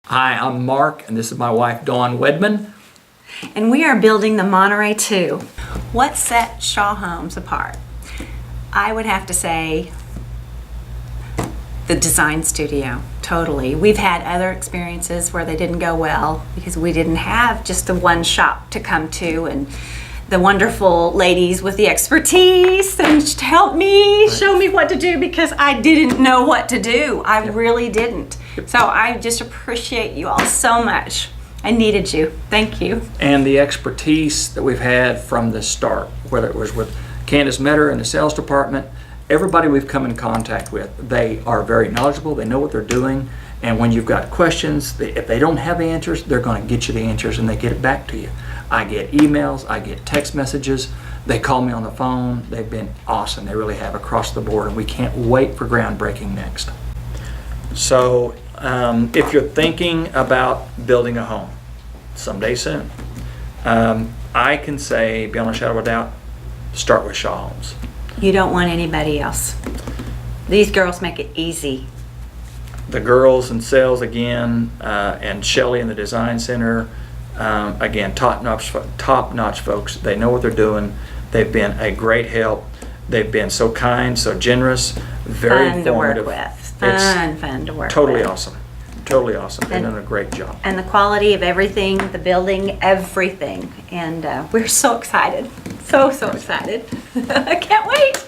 Hi, I'm Mark, and this is my wife, Dawn Wedman. And we are building the Monterey 2. What set Shaw Homes apart? I would have to say the design studio, totally. We've had other experiences where they didn't go well because we didn't have just the one shop to come to and the wonderful ladies with the expertise and to help me, show me what to do because I didn't know what to do. I really didn't. So I just appreciate you all so much. I needed you. Thank you. And the expertise that we've had from the start, whether it was with Candace Metter in the sales department, everybody we've come in contact with, they are very knowledgeable, they know what they're doing, and when you've got questions, if they don't have the answers, they're going to get you the answers and they get it back to you. I get emails, I get text messages, they call me on the phone. They've been awesome, they really have across the board, and we can't wait for groundbreaking next. So if you're thinking about building a home someday soon, I can say, beyond a shadow of a doubt, start with Shaw Homes. You don't want anybody else. These girls make it easy. The girls in sales again, and Shelly in the design center, again, top-notch folks. They know what they're doing. They've been a great help. They've been so kind, so generous, very Fun informative. to work with. It's Fun to work totally with. awesome. Totally awesome. They've done a great job. And the quality of everything, the building, everything. And we're so excited. So excited. I can't wait.